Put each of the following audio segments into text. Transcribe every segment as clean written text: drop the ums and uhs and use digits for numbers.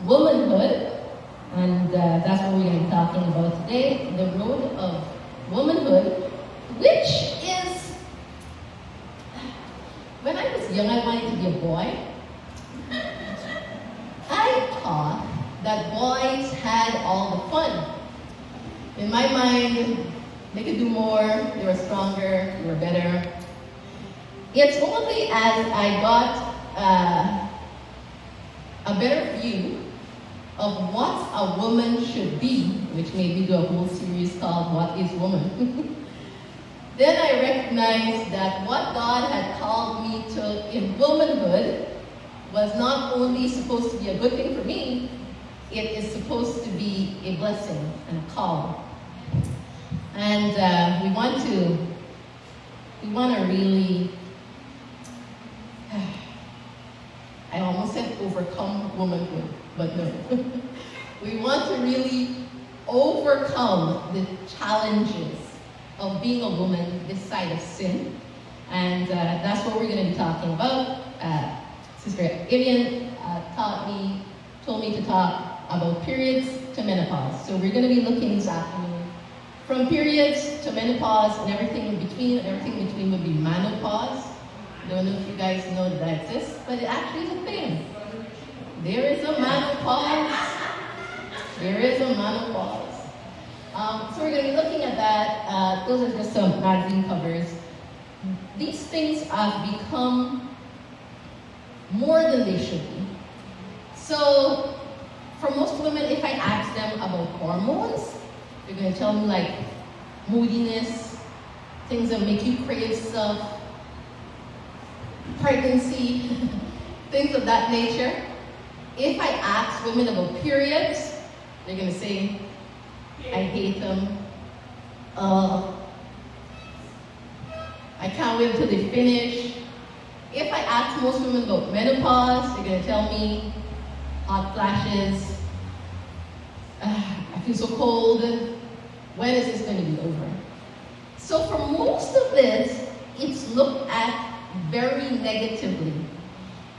womanhood, and that's what we're going to be talking about today, the road of womanhood, which is, when I was young, I wanted to be a boy. I thought that boys had all the fun. In my mind, they could do more, they were stronger, they were better. It's only as I got a better view of what a woman should be, which made me do a whole series called What is Woman? Then I recognized that what God had called me to in womanhood was not only supposed to be a good thing for me, it is supposed to be a blessing and a call. And we want to really, I almost said overcome womanhood, but no. We want to really overcome the challenges of being a woman this side of sin. And that's what we're going to be talking about. Sister Vivian told me to talk about periods to menopause. So we're going to be looking this afternoon from periods to menopause and everything in between. And everything in between would be menopause. I don't know if you guys know that exists, but it actually is a thing. There is a menopause. There is a menopause. So we're going to be looking at that. Those are just some magazine covers. These things have become more than they should be. So for most women, if I ask them about hormones, they're going to tell me like moodiness, things that make you crave stuff, pregnancy, things of that nature. If I ask women about periods, they're going to say, I hate them. I can't wait until they finish. If I ask most women about menopause, they're going to tell me hot flashes. I feel so cold. When is this going to be over? So for most of this, it's looked at very negatively.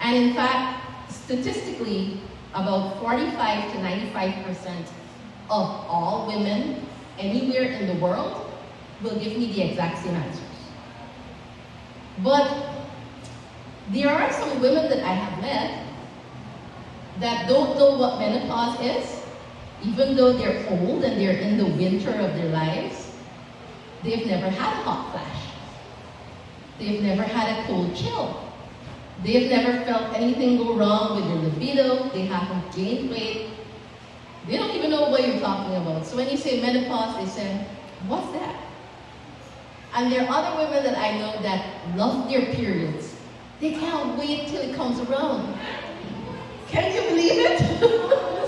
And in fact, statistically, about 45 to 95% of all women anywhere in the world will give me the exact same answers. But there are some women that I have met that don't know what menopause is, even though they're old and they're in the winter of their lives. They've never had a hot flash. They've never had a cold chill. They've never felt anything go wrong with their libido. They haven't gained weight. They don't even know what you're talking about. So when you say menopause, they say, what's that? And there are other women that I know that love their periods. They can't wait till it comes around. Can you believe it?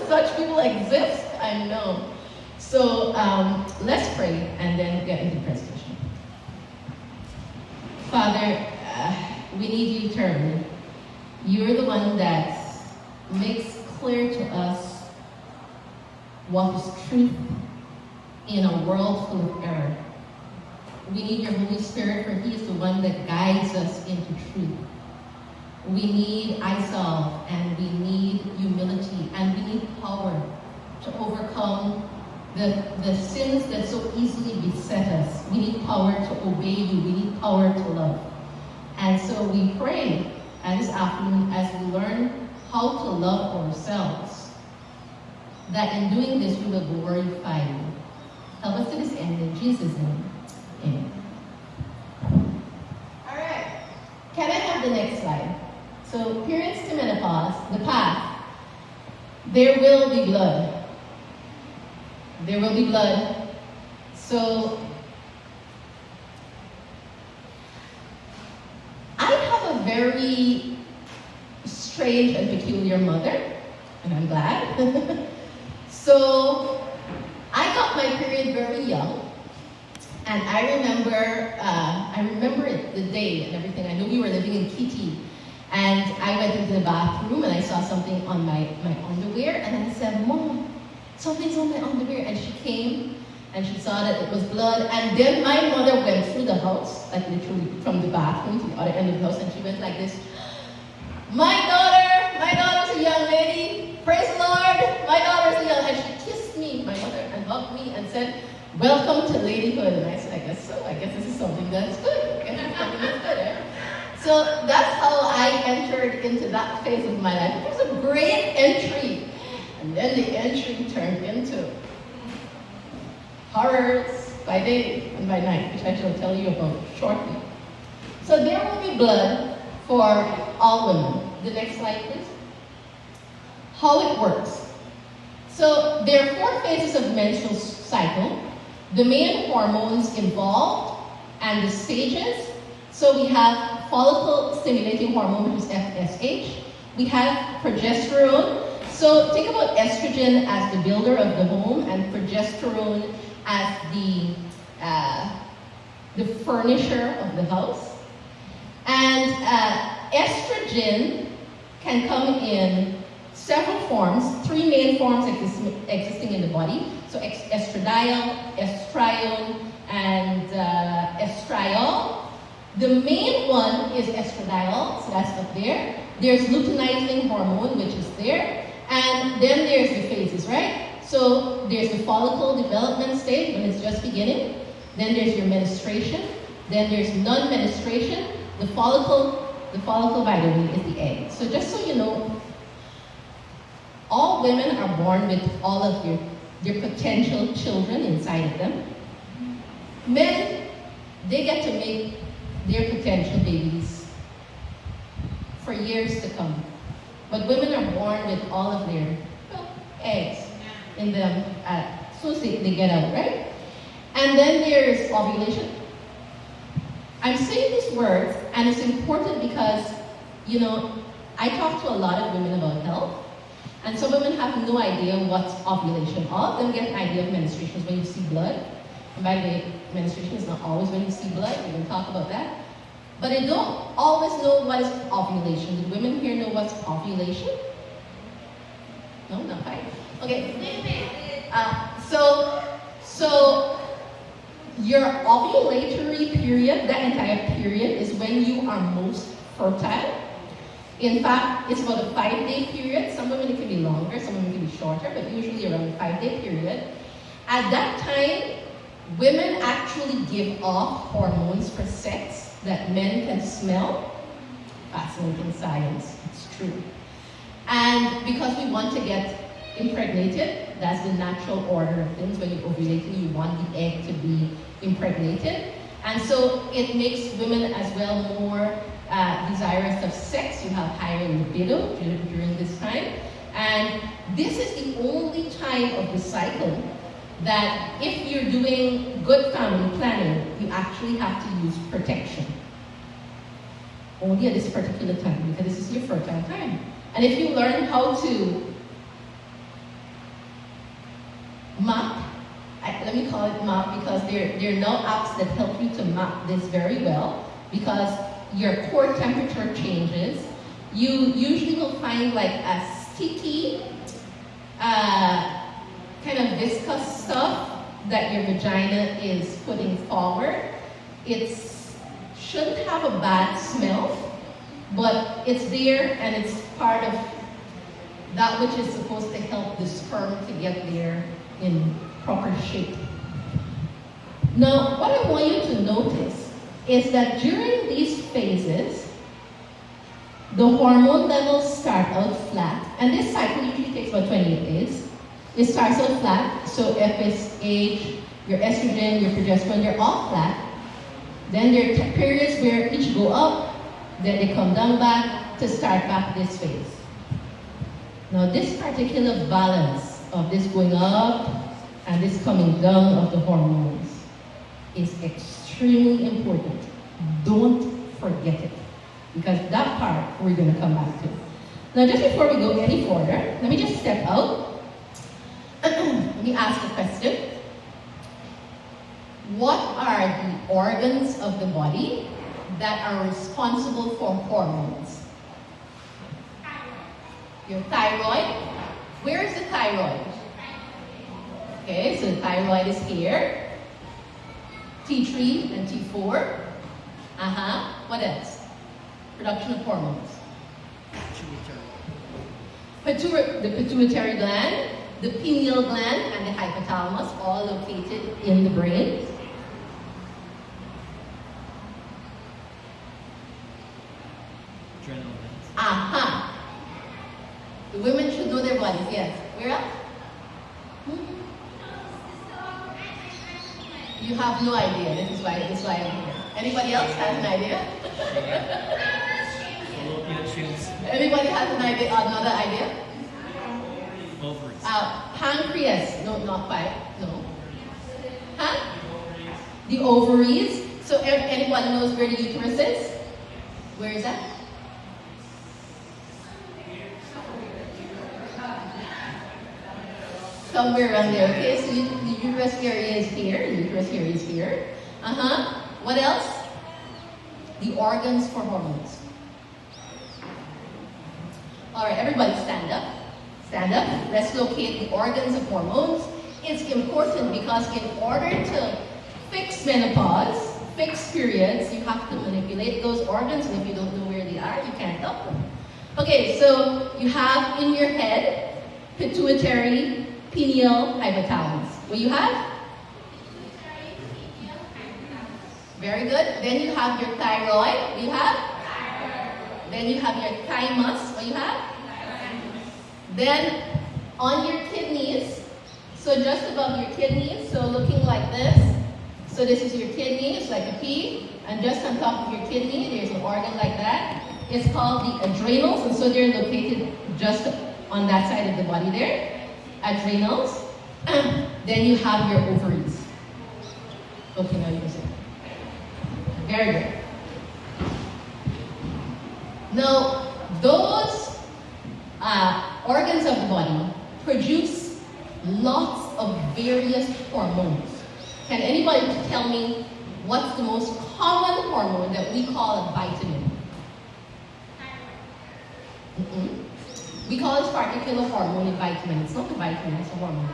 Such people exist, I know. So let's pray and then get into the presentation. Father, we need you to turn. You're the one that makes clear to us what is truth in a world full of error. We need your Holy Spirit, for he is the one that guides us into truth. We need ISOL, and we need humility, and we need power to overcome the sins that so easily beset us. We need power to obey you. We need power to love. And so we pray this afternoon as we learn how to love ourselves, that in doing this we will glorify you. Help us to this end in Jesus' name. Amen. All right. Can I have the next slide? So, periods to menopause, the path. There will be blood. There will be blood. So, I have a very strange and peculiar mother, and I'm glad. So, I got my period very young. And I remember it, the day and everything. I knew we were living in Kitty. And I went into the bathroom and I saw something on my underwear. And I said, Mom, something's on my underwear. And she came and she saw that it was blood. And then my mother went through the house, like literally from the bathroom to the other end of the house. And she went like this, my daughter's a young lady. Praise the Lord. said, welcome to ladyhood. And I said, I guess so. I guess this is something that's good. I guess it's something that's good, eh? So that's how I entered into that phase of my life. It was a great entry. And then the entry turned into horrors by day and by night, which I shall tell you about shortly. So there will be blood for all women. The next slide, please. How it works. So there are 4 phases of the menstrual cycle. The main hormones involved and the stages. So we have follicle stimulating hormone, which is FSH. We have progesterone. So think about estrogen as the builder of the home and progesterone as the furnisher of the house. And estrogen can come in several forms, 3 main forms existing in the body. So estradiol, estriol, and estriol. The main one is estradiol, so that's up there. There's luteinizing hormone, which is there. And then there's the phases, right? So there's the follicle development stage when it's just beginning. Then there's your menstruation. Then there's non-menstruation. The follicle by the way is the egg. So just so you know, all women are born with all of their potential children inside of them. Men, they get to make their potential babies for years to come. But women are born with all of their eggs in them as soon as they get out, right? And then there's ovulation. I'm saying these words, and it's important because, you know, I talk to a lot of women about health, and some women have no idea what's ovulation. All of them get an idea of menstruation is when you see blood. And by the way, menstruation is not always when you see blood. We can talk about that. But they don't always know what is ovulation. Do women here know what's ovulation? No, not quite. Okay. So your ovulatory period, that entire period, is when you are most fertile. In fact, it's about a 5-day period. Some women it can be longer, some women it can be shorter, but usually around a 5-day period. At that time, women actually give off hormones for sex that men can smell. Fascinating science, it's true. And because we want to get impregnated, that's the natural order of things. When you're ovulating, you want the egg to be impregnated. And so it makes women as well more desirous of sex. You have higher libido during this time. And this is the only time of the cycle that if you're doing good family planning, you actually have to use protection. Only at this particular time, because this is your fertile time. And if you learn how to map, let me call it map because there are now apps that help you to map this very well, because your core temperature changes. You usually will find like a sticky, kind of viscous stuff that your vagina is putting forward. It shouldn't have a bad smell, but it's there and it's part of that which is supposed to help the sperm to get there in proper shape. Now, what I want you to notice is that during these phases, the hormone levels start out flat, and this cycle usually takes about 28 days. It starts out flat, so FSH, your estrogen, your progesterone, they're all flat. Then there are periods where each go up, then they come down back to start back this phase. Now this particular balance of this going up and this coming down of the hormones is extremely important. Don't forget it, because that part we're going to come back to. Now just before we go any further, let me just step out. Let me ask a question. What are the organs of the body that are responsible for hormones? Your thyroid. Where is the thyroid? Okay, so the thyroid is here. T3 and T4. What else? Production of hormones. The pituitary gland. the pineal gland and the hypothalamus, all located in the brain. Adrenal glands. Aha! The women should know their bodies, yes. Where else? You have no idea. This is why I'm here. Anybody else has an idea? Fallopian tubes. Anybody has an idea? Another idea? Ovaries. Pancreas. No, not quite. No. Huh? The ovaries. So anybody knows where the uterus is? Where is that? Somewhere around there. Okay, so the uterus area is here. The uterus area is here. What else? The organs for hormones. All right, everybody stand up. Stand up. Let's locate the organs of hormones. It's important because in order to fix menopause, fix periods, you have to manipulate those organs, and if you don't know where they are, you can't help them. Okay, so you have in your head pituitary, pineal, hypothalamus. What you have? Very good. Then you have your thyroid. What you have? Then you have your thymus. What you have? Then on your kidneys, so just above your kidneys, so looking like this. So this is your kidney, it's like a P, and just on top of your kidney, there's an organ like that. It's called the adrenals, and so they're located just on that side of the body there. Adrenals. Then you have your ovaries. Okay, now you can see. Very good. Now, those organs of the body produce lots of various hormones. Can anybody tell me what's the most common hormone that we call a vitamin? We call this particular hormone a vitamin. It's not a vitamin, it's a hormone.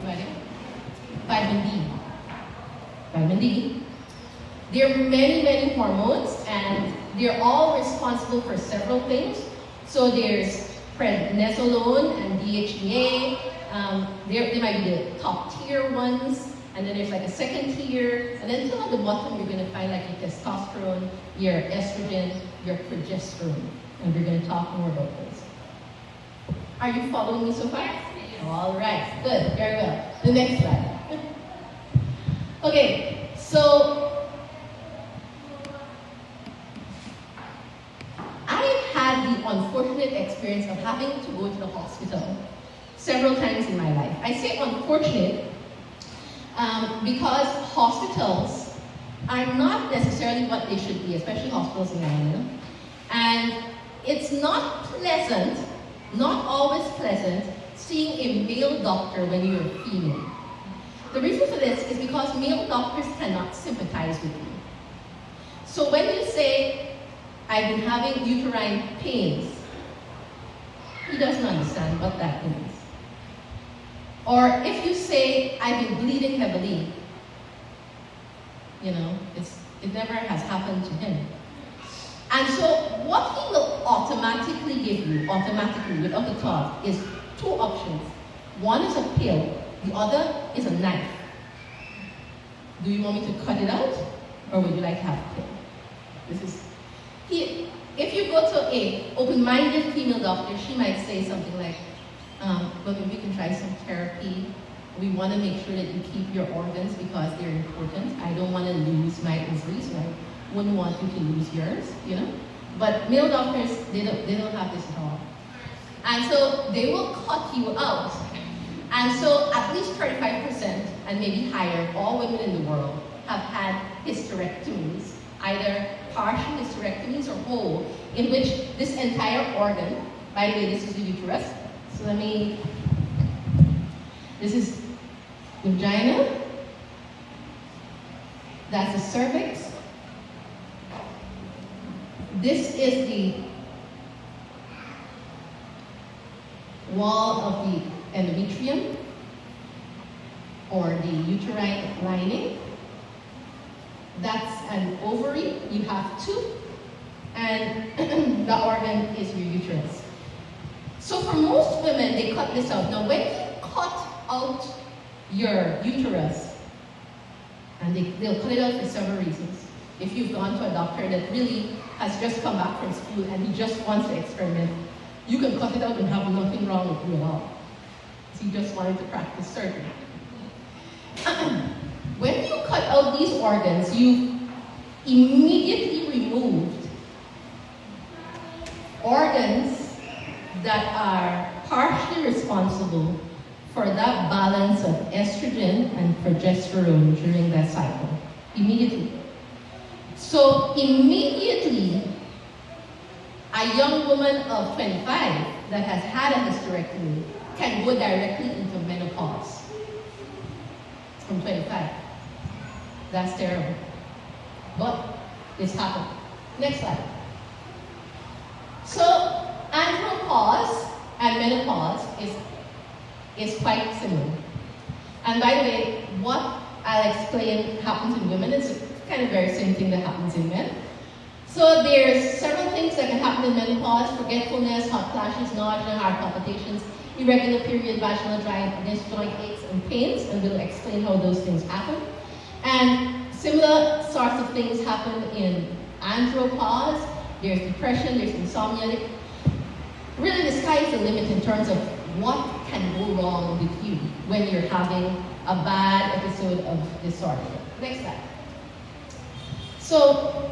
Ready? Vitamin D. Vitamin D. There are many, many hormones, and they're all responsible for several things. So there's prednisolone and DHEA. They might be the top tier ones. And then there's like a second tier. And then at the bottom, you're going to find like your testosterone, your estrogen, your progesterone. And we're going to talk more about those. Are you following me so far? All right. Good. Very well. The next slide. Okay. So I've had the unfortunate experience of having to go to the hospital several times in my life. I say unfortunate because hospitals are not necessarily what they should be, especially hospitals in Ghana. And it's not pleasant, not always pleasant, seeing a male doctor when you're a female. The reason for this is because male doctors cannot sympathize with you. So when you say, I've been having uterine pains, he doesn't understand what that means. Or if you say, I've been bleeding heavily, it never has happened to him. And so what he will automatically give you, automatically, without a thought, is two options. One is a pill, the other is a knife. Do you want me to cut it out, or would you like to have a pill? If you go to an open-minded female doctor, she might say something like, well, maybe we can try some therapy. We want to make sure that you keep your organs because they're important. I don't want to lose my ovaries, so I wouldn't want you to lose yours, But male doctors, they don't have this at all. And so they will cut you out. And so at least 35% and maybe higher, all women in the world have had hysterectomies, either partial hysterectomies or whole, in which this entire organ, by the way, this is the uterus. So this is the vagina, that's the cervix. This is the wall of the endometrium, or the uterine lining. That's an ovary, you have two, and the organ is your uterus. So for most women, they cut this out. Now when you cut out your uterus, and they'll cut it out for several reasons. If you've gone to a doctor that really has just come back from school and he just wants to experiment, you can cut it out and have nothing wrong with you at all. He just wanted to practice surgery. When you cut out these organs, you immediately removed organs that are partially responsible for that balance of estrogen and progesterone during that cycle. Immediately. So immediately, a young woman of 25 that has had a hysterectomy can go directly into menopause from 25. That's terrible. But this happened. Next slide. So andropause and menopause is quite similar. And by the way, what I'll explain happens in women is kind of very same thing that happens in men. So there's several things that can happen in menopause: forgetfulness, hot flashes, nausea, heart palpitations, irregular period, vaginal dryness, joint aches and pains, and we'll explain how those things happen. And similar sorts of things happen in andropause. There's depression, there's insomnia. Really, the sky is the limit in terms of what can go wrong with you when you're having a bad episode of disorder. Next slide. So,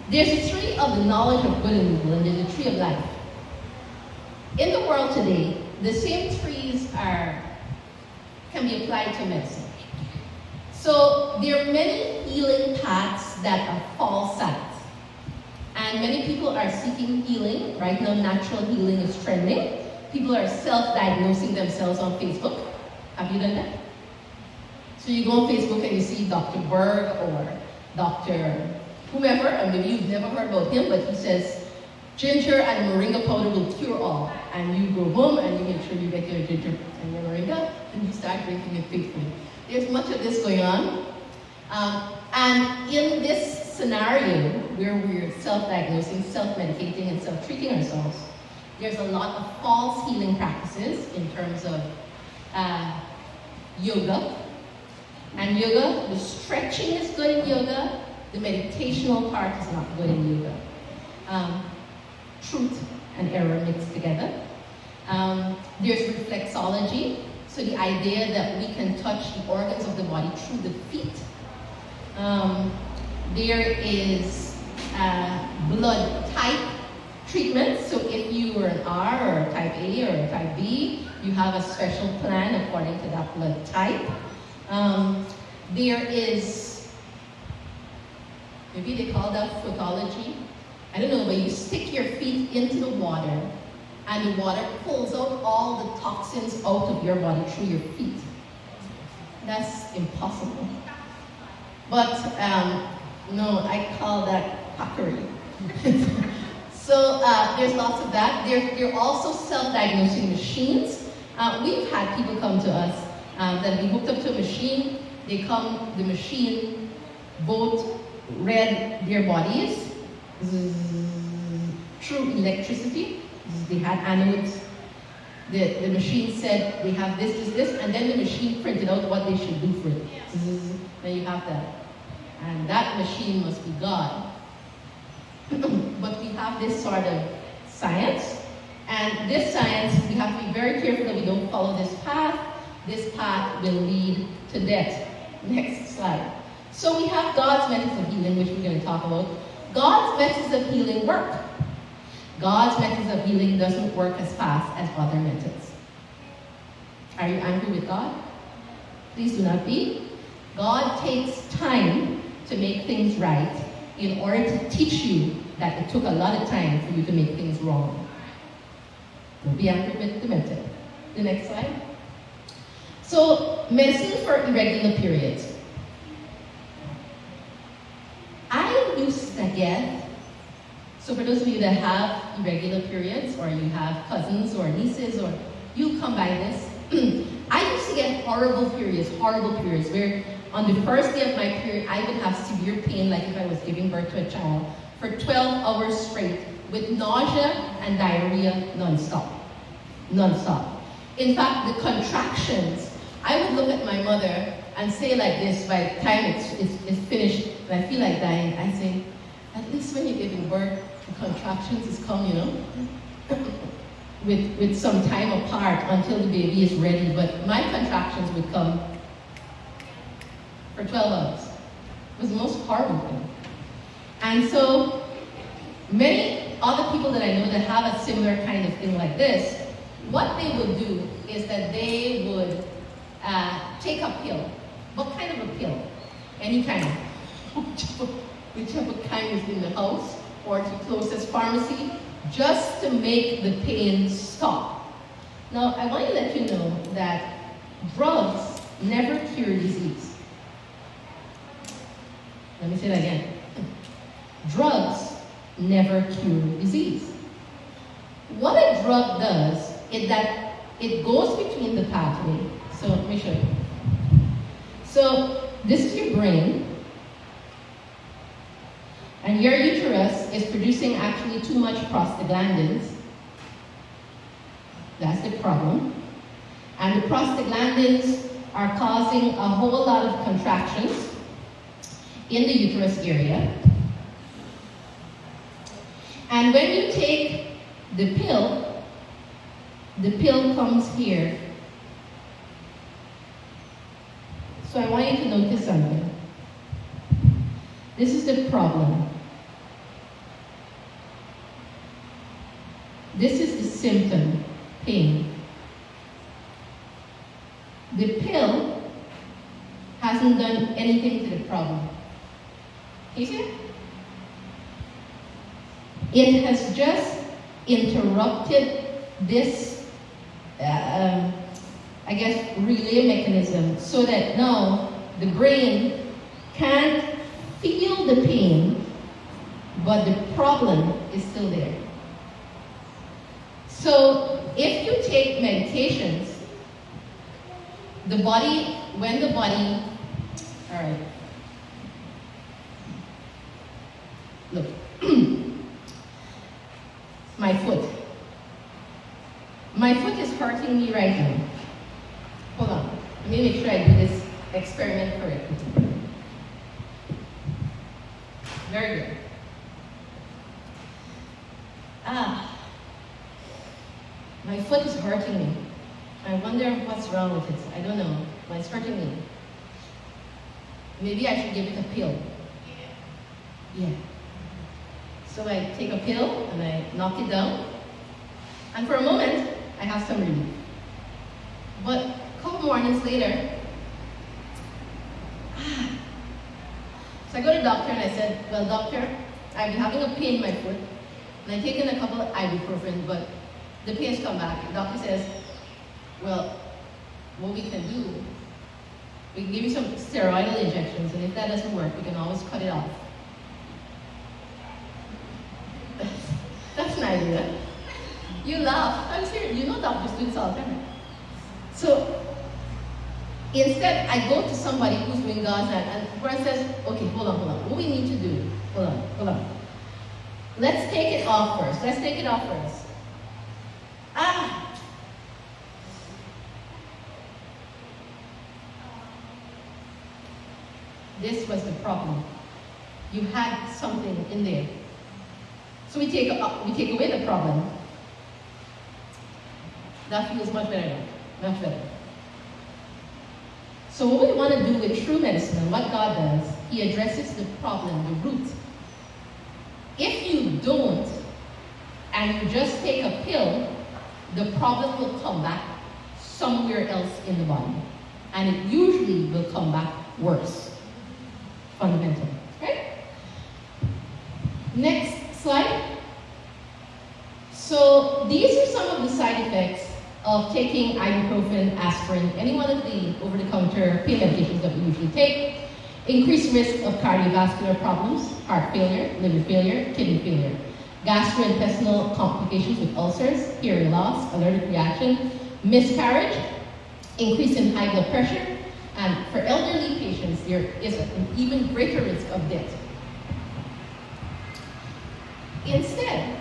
there's a tree of the knowledge of good and evil, and there's a tree of life. In the world today, the same trees can be applied to medicine. So there are many healing paths that are false sites. And many people are seeking healing. Right now, natural healing is trending. People are self-diagnosing themselves on Facebook. Have you done that? So you go on Facebook and you see Dr. Berg or Dr. whomever, and maybe you've never heard about him, but he says, ginger and moringa powder will cure all. And you go home and you make sure you get your ginger and your moringa, and you start drinking it faithfully. There's much of this going on. And in this scenario, where we're self-diagnosing, self-medicating, and self-treating ourselves, there's a lot of false healing practices in terms of yoga. And yoga, the stretching is good in yoga, the meditational part is not good in yoga. Truth and error mixed together. There's reflexology, so the idea that we can touch the organs of the body through the feet. There is blood type treatment, so if you are an R or a type A or a type B, you have a special plan according to that blood type. There is, maybe they call that photology. I don't know, but you stick your feet into the water and the water pulls out all the toxins out of your body through your feet. That's impossible. But no, I call that quackery. So there's lots of that. There are also self-diagnosing machines. We've had people come to us that we hooked up to a machine. They come, the machine both read their bodies through electricity. They had anodes. The machine said they have this, and then the machine printed out what they should do for it. Then you have that. And that machine must be God. But we have this sort of science. And this science, we have to be very careful that we don't follow this path. This path will lead to death. Next slide. So we have God's methods of healing, which we're going to talk about. God's methods of healing work. God's methods of healing doesn't work as fast as other methods. Are you angry with God? Please do not be. God takes time to make things right in order to teach you that it took a lot of time for you to make things wrong. Don't be angry with the method. The next slide. So, medicine for irregular periods. I used to get, so for those of you that have irregular periods, or you have cousins or nieces, or you come by this, I used to get horrible periods, where on the first day of my period, I would have severe pain, like if I was giving birth to a child, for 12 hours straight, with nausea and diarrhea nonstop. Nonstop. In fact, the contractions, I would look at my mother and say like this by the time it's finished, and I feel like dying, I say, at least when you're giving birth, the contractions is come, you know, with some time apart until the baby is ready, but my contractions would come for 12 hours. It was the most horrible thing. And so, many other people that I know that have a similar kind of thing like this, what they would do is that they would take a pill. What kind of a pill? Any kind. Whichever kind is in the house or to closest pharmacy, just to make the pain stop. Now, I want to let you know that drugs never cure disease. Let me say that again. Drugs never cure disease. What a drug does is that it goes between the pathway. So let me show you. So this is your brain, and your uterus is producing actually too much prostaglandins. That's the problem. And the prostaglandins are causing a whole lot of contractions in the uterus area. And when you take the pill comes here. So I want you to notice something. This is the problem. This is the symptom, pain. The pill hasn't done anything to the problem. You see it? It has just interrupted this, I guess, relay mechanism so that now the brain can't feel the pain, but the problem is still there. So if you take medications, the body, when the body, all right, look, my foot. My foot is hurting me right now. Hold on, let me make sure I do this experiment correctly. Very good. My foot is hurting me. I wonder what's wrong with it. I don't know, but it's hurting me. Maybe I should give it a pill. Yeah. So I take a pill and I knock it down. And for a moment, I have some relief. But a couple mornings later, so I go to the doctor and I said, well, doctor, I've been having a pain in my foot. And I've taken a couple of ibuprofen, but the pain's come back. The doctor says, well, what we can do, we can give you some steroidal injections, and if that doesn't work, we can always cut it off. That's an idea. You laugh. I'm serious. You know doctors do this all the time. So instead, I go to somebody who's doing God's and the person says, okay, hold on. What we need to do, hold on. Let's take it off first. This was the problem. You had something in there. So we take away the problem. That feels much better now. Much better. So what we want to do with true medicine and what God does, He addresses the problem, the root. If you don't, and you just take a pill, the problem will come back somewhere else in the body. And it usually will come back worse. Fundamental. Okay? Next slide. So these are some of the side effects of taking ibuprofen, aspirin, any one of the over-the-counter pain medications that we usually take. Increased risk of cardiovascular problems, heart failure, liver failure, kidney failure. Gastrointestinal complications with ulcers, hearing loss, allergic reaction, miscarriage, increase in high blood pressure, and for elderly patients, there is an even greater risk of death. Instead,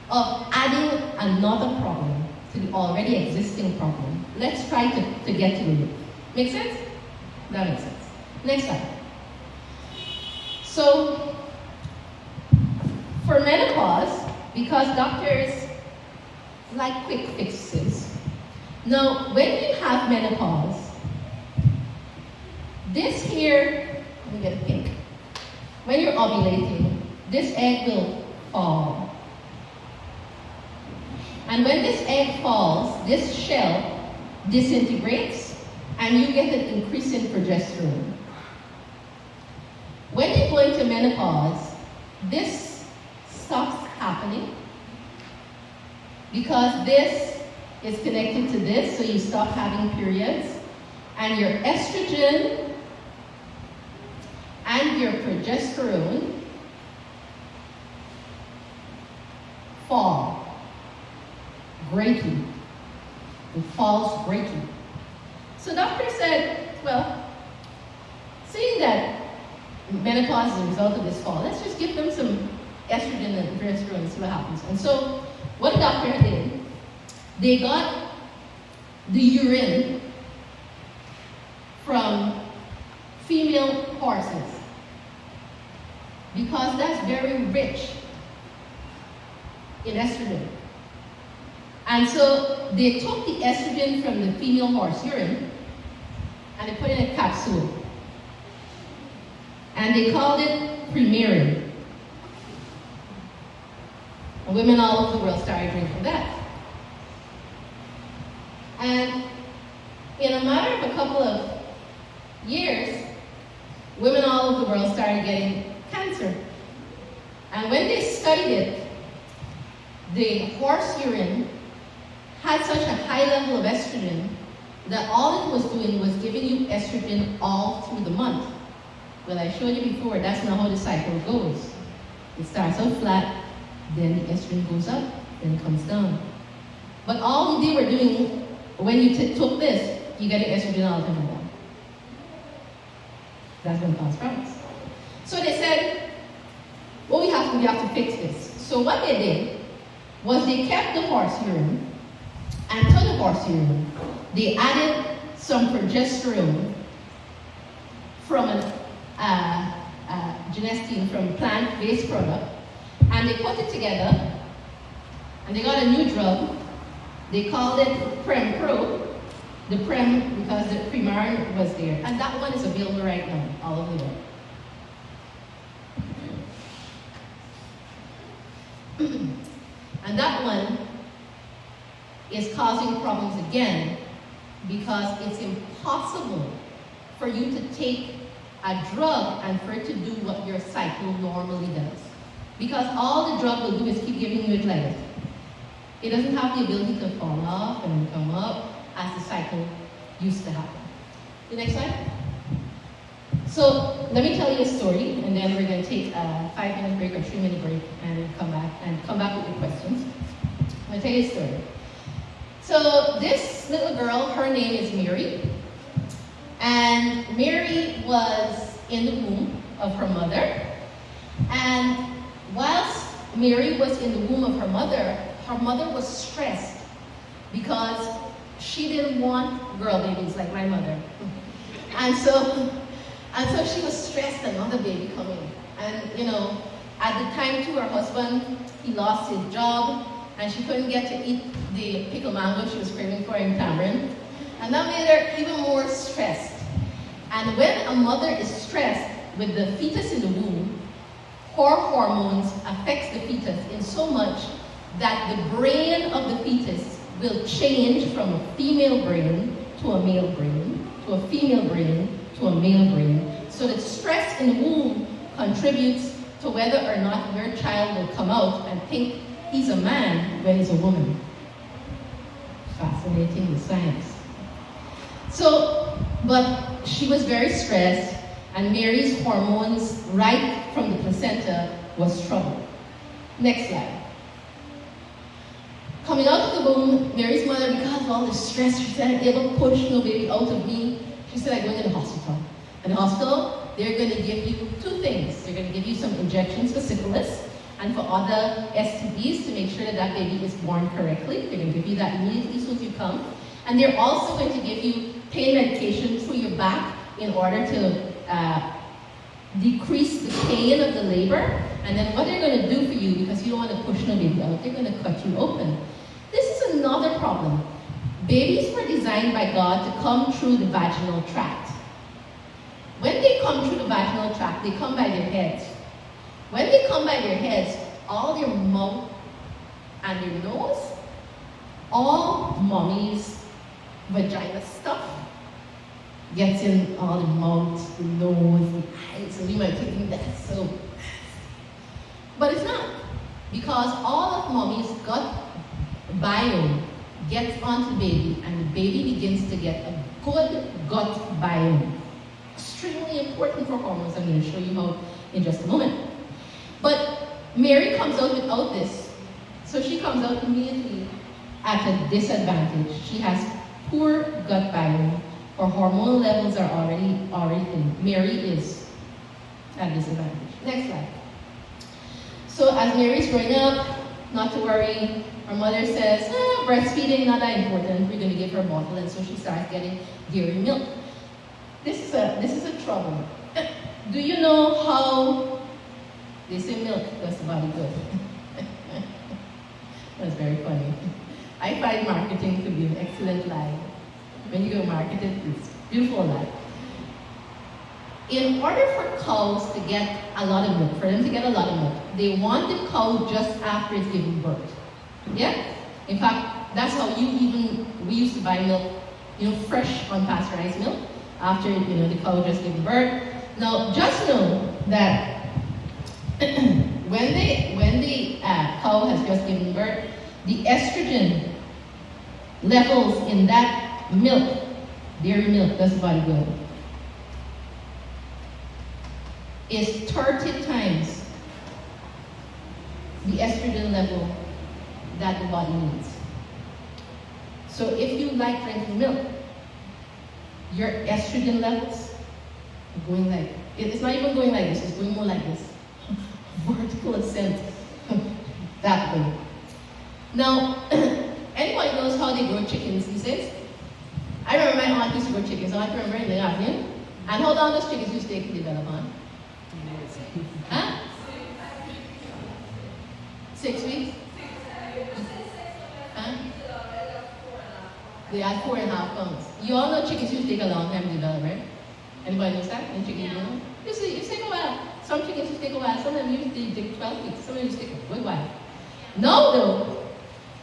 of adding another problem to the already existing problem. Let's try to get to the root. Make sense? That makes sense. Next slide. So, for menopause, because doctors like quick fixes. Now, when you have menopause, this here, let me get it pink. When you're ovulating, this egg will fall. And when this egg falls, this shell disintegrates and you get an increase in progesterone. When you go into menopause, this stops happening because this is connected to this, so you stop having periods, and your estrogen and your progesterone fall greatly. It falls greatly. So doctor said, well, seeing that menopause is a result of this fall, let's just give them some estrogen and progesterone and see what happens. And so what the doctor did, they got the urine from female horses because that's very rich in estrogen. And so they took the estrogen from the female horse urine and they put it in a capsule. And they called it Premarin. And women all over the world started drinking that. And in a matter of a couple of years, women all over the world started getting cancer. And when they studied it, the horse urine had such a high level of estrogen that all it was doing was giving you estrogen all through the month. Well, I showed you before, that's not how the cycle goes. It starts out flat, then the estrogen goes up, then it comes down. But all they were doing, when you took this, you get the estrogen all the time down. That's going to cause problems. So they said, well, we have to fix this. So what they did was they kept the horse urine, and to the horse urine, they added some progesterone from an genistein, from plant-based product, and they put it together, and they got a new drug. They called it Prem Pro, the Prem because the Premarin was there, and that one is available right now all over the world. And that one is causing problems again because it's impossible for you to take a drug and for it to do what your cycle normally does. Because all the drug will do is keep giving you it like this. It doesn't have the ability to fall off and come up as the cycle used to happen. The next slide. So let me tell you a story, and then we're going to take a 5-minute break or 3-minute break and come back with your questions. I'm going to tell you a story. So this little girl, her name is Mary, and Mary was in the womb of her mother, and whilst Mary was in the womb of her mother was stressed because she didn't want girl babies like my mother. And so she was stressed, another baby coming. And at the time too, her husband, he lost his job, and she couldn't get to eat the pickled mango she was craving for in tamarind. And that made her even more stressed. And when a mother is stressed with the fetus in the womb, her hormones affects the fetus in so much that the brain of the fetus will change from a female brain to a male brain, to a female brain to a male brain. So that stress in the womb contributes to whether or not your child will come out and think he's a man when he's a woman. Fascinating, the science. So, but she was very stressed, and Mary's hormones right from the placenta was troubled. Next slide. Coming out of the womb, Mary's mother, because of all the stress, she said, able to push no baby out of me. She said, I'm going to the hospital. In the hospital, they're going to give you two things. They're going to give you some injections for syphilis, and for other STDs to make sure that that baby is born correctly. They're going to give you that immediately as soon as you come. And they're also going to give you pain medication through your back in order to decrease the pain of the labor. And then what they're going to do for you, because you don't want to push no baby out, they're going to cut you open. This is another problem. Babies were designed by God to come through the vaginal tract. When they come through the vaginal tract, they come by their heads. When they come by their heads, all their mouth and their nose, all mommy's vagina stuff gets in all the mouth, the nose, the eyes. So you might think that's so. But it's not. Because all of mommy's gut biome gets onto the baby, and the baby begins to get a good gut biome. Extremely important for hormones. I'm going to show you how in just a moment. But Mary comes out without this. So she comes out immediately at a disadvantage. She has poor gut biome. Her hormonal levels are already in. Mary is at disadvantage. Next slide. So as Mary's growing up, not to worry, her mother says, breastfeeding, not that important. We're going to give her a bottle, and so she starts getting dairy milk. This is a trouble. Do you know how they say milk does the body good? That's very funny. I find marketing to be an excellent lie. When you go market it, it's a beautiful lie. In order for cows to get a lot of milk, for them to get a lot of milk, they want the cow just after it's giving birth. Yeah? In fact, that's how we used to buy milk, fresh unpasteurized milk after, the cow just gave birth. Now, just know that when the cow has just given birth, the estrogen levels in that milk, dairy milk, does the body good, is 30 times the estrogen level that the body needs. So if you like drinking milk, your estrogen levels are going like, it's not even going like this, it's going more like this. Vertical ascent that way. Now, anyone knows how they grow chickens these days? I remember my aunt used to grow chickens. I can remember in the afternoon. And how long those chickens used to take to develop on? Huh? 6 weeks? Huh? They had 4.5 pounds. You all know chickens used to take a long time to develop, right? Anybody knows that? Any chicken, you know? You see, it take a while. Some chickens used to take a while. Some of them used to take 12 weeks. Some of them used to take a good while. Now, though,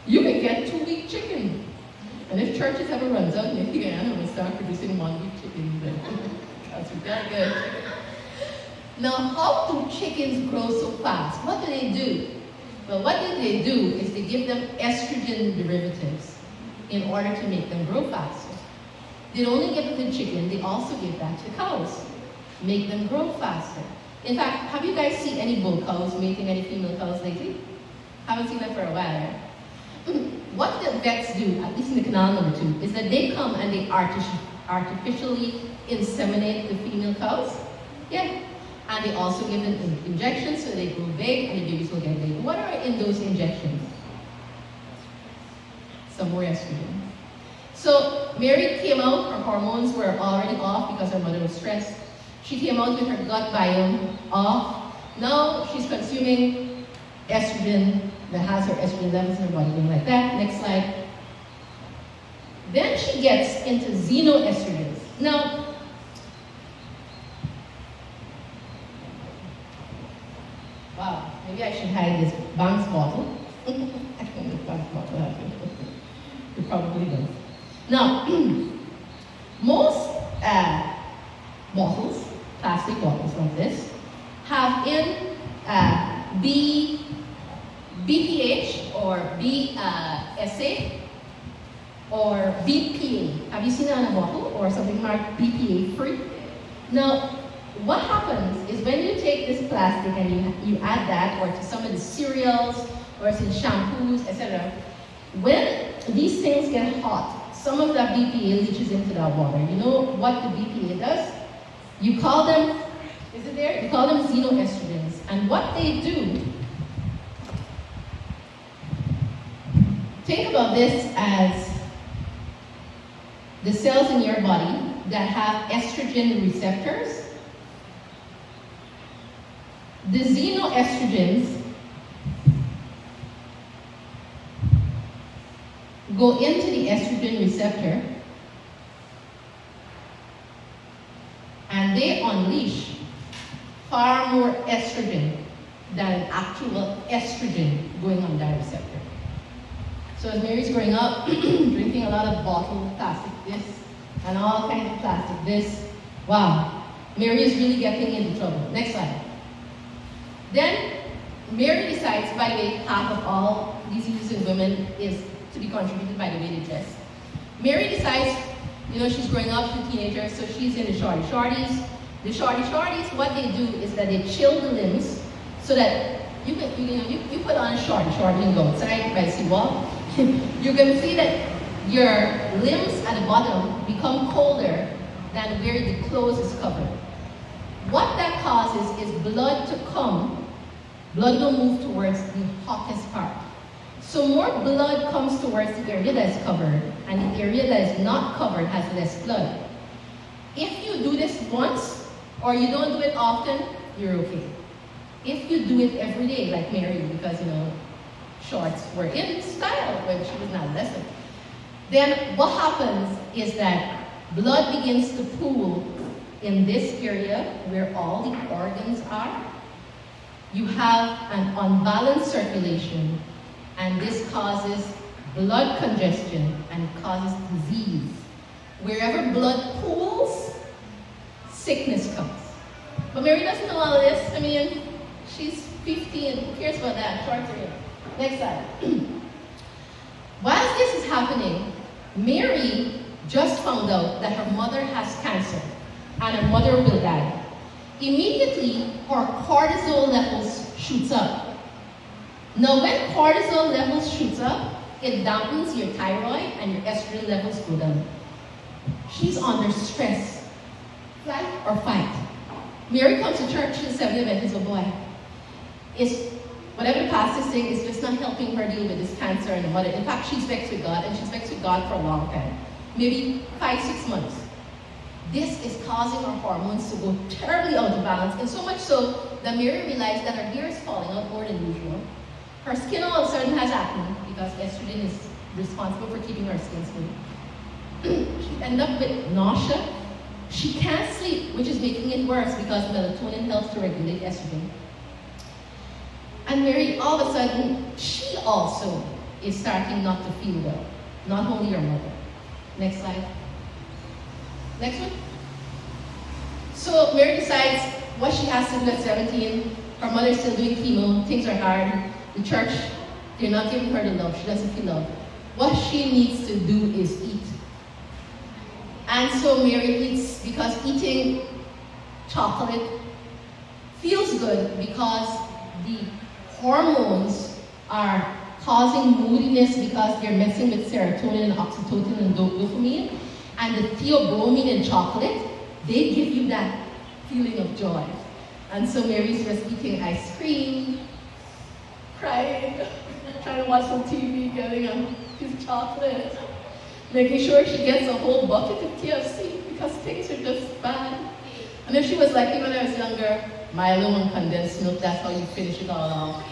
you can get 2-week chicken. And if churches ever runs out, maybe the animals start producing 1-week chickens. That's very good. Now, how do chickens grow so fast? What do they do? Well, what they do is they give them estrogen derivatives in order to make them grow faster. They don't only give it to chicken, they also give that to cows, make them grow faster. In fact, have you guys seen any bull cows mating any female cows lately? Haven't seen that for a while, right? What the vets do, at least in the canal number 2, is that they come and they artificially inseminate the female cows. Yeah. And they also give them injections so they grow big and the babies will get big. What are in those injections? Some more estrogen. So Mary came out, her hormones were already off because her mother was stressed. She came out with her gut biome off. Now she's consuming estrogen that has her estrogen levels in her body going like that. Next slide. Then she gets into xenoestrogens. Now, wow, maybe I should hide this Banks bottle. I don't know if Banks bottle has it. It probably does. Now, most bottles, plastic bottles like this, have in BPH or BSA or BPA. Have you seen that on a bottle or something marked BPA free? Now, what happens is when you take this plastic and you add that or to some of the cereals or it's in shampoos, etc., when these things get hot, some of that BPA leaches into that water. You know what the BPA does? You call them, is it there? You call them xenoestrogens. And what they do Think about this as the cells in your body that have estrogen receptors. The xenoestrogens go into the estrogen receptor and they unleash far more estrogen than actual estrogen going on that receptor. So as Mary's growing up, drinking a lot of bottled plastic this and all kinds of plastic this, wow, Mary is really getting into trouble. Next slide. Then Mary decides, by the way, half of all diseases in women is to be contributed by the way they dress. Mary decides, she's growing up, she's a teenager, so she's in the shorty shorties. The shorty shorties, what they do is that they chill the limbs so that you put on a shorty and go outside by the seawall. You're going to see that your limbs at the bottom become colder than where the clothes is covered. What that causes is blood will move towards the hottest part. So more blood comes towards the area that is covered, and the area that is not covered has less blood. If you do this once, or you don't do it often, you're okay. If you do it every day, like Mary, because shorts were in style when she was an adolescent, then what happens is that blood begins to pool in this area where all the organs are. You have an unbalanced circulation, and this causes blood congestion and it causes disease. Wherever blood pools, sickness comes. But Mary doesn't know all of this. I mean, she's 15, who cares about that? Shorts are in. Next slide. While this is happening, Mary just found out that her mother has cancer and her mother will die. Immediately, her cortisol levels shoots up. Now, when cortisol levels shoots up, it dampens your thyroid and your estrogen levels go down. She's under stress. Flight or fight. Mary comes to church, she's 70 Adventist, oh boy. Whatever the pastor's saying is just not helping her deal with this cancer and the mother. In fact, she's vexed with God, and she's vexed with God for a long time. Maybe 5-6 months. This is causing her hormones to go terribly out of balance, and so much so that Mary realized that her hair is falling out more than usual. Her skin all of a sudden has acne, because estrogen is responsible for keeping her skin smooth. She ended up with nausea. She can't sleep, which is making it worse because melatonin helps to regulate estrogen. And Mary, all of a sudden, she also is starting not to feel well. Not only her mother. Next slide. Next one. So Mary decides what she has to do at 17. Her mother's still doing chemo. Things are hard. The church, they're not giving her the love. She doesn't feel love. What she needs to do is eat. And so Mary eats, because eating chocolate feels good because the hormones are causing moodiness because they're messing with serotonin and oxytocin and dopamine. And the theobromine in chocolate, they give you that feeling of joy. And so Mary's just eating ice cream, crying, trying to watch some TV, getting a piece of chocolate, making sure she gets a whole bucket of KFC because things are just bad. And if she was like me when I was younger, Milo and condensed milk, that's how you finish it all off.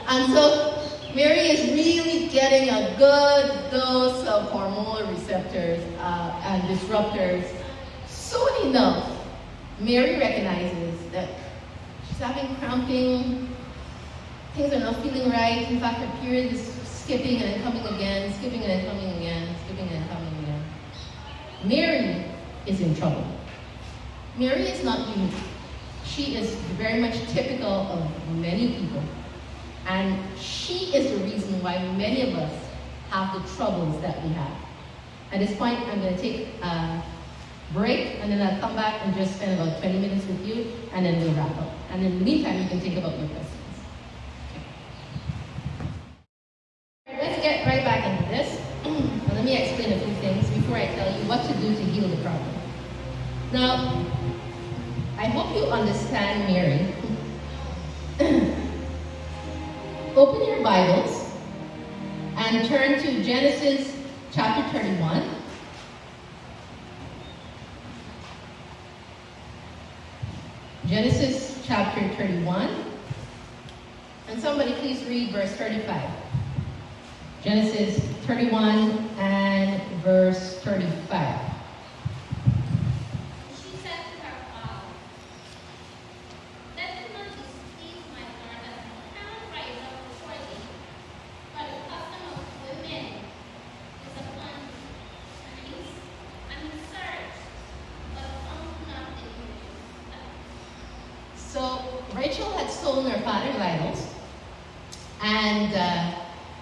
And so Mary is really getting a good dose of hormonal receptors and disruptors. Soon enough, Mary recognizes that she's having cramping, things are not feeling right. In fact, her period is skipping and then coming again, skipping and then coming again, skipping and then coming again. Mary is in trouble. Mary is not unique. She is very much typical of many people. And she is the reason why many of us have the troubles that we have. At this point, I'm going to take a break, and then I'll come back and just spend about 20 minutes with you, and then we'll wrap up. And in the meantime, you can think about your questions. Okay. Let's get right back into this. Now, let me explain a few things before I tell you what to do to heal the problem. Now, I hope you understand Mary. Open your Bibles and turn to Genesis chapter 31. Genesis chapter 31. And somebody please read verse 35. Genesis 31 and verse 35. She said to her father, "Let it not displease my Lord that I cannot rise up before thee, for the custom of women is upon his, and he searched, but found not the image." So Rachel had stolen her father's idols, and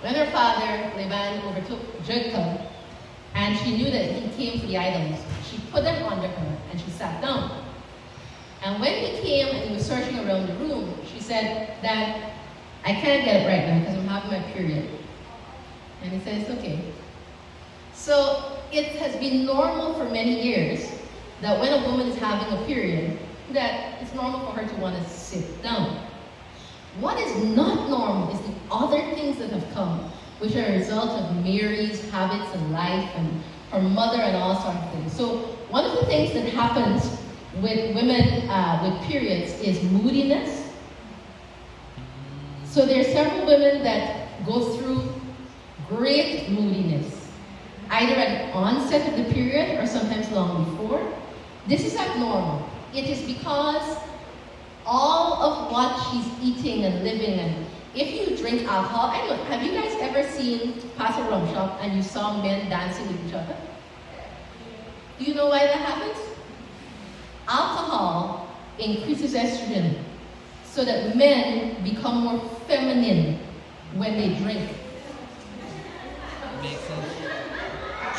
when her father Laban overtook Jacob, and she knew that he came for the items, she put them under her and she sat down. And when he came and he was searching around the room, she said, "Dad, I can't get it right now because I'm having my period." And he said, "It's okay." So it has been normal for many years that when a woman is having a period, that it's normal for her to want to sit down. What is not normal is the other things that have come, which are a result of Mary's habits and life and her mother and all sorts of things. So one of the things that happens with women with periods is moodiness. So there are several women that go through great moodiness, either at the onset of the period or sometimes long before. This is abnormal. It is because all of what she's eating and living, and if you drink alcohol, I don't know, have you guys ever seen past a rum shop and you saw men dancing with each other? Do you know why that happens? Alcohol increases estrogen so that men become more feminine when they drink. Makes sense.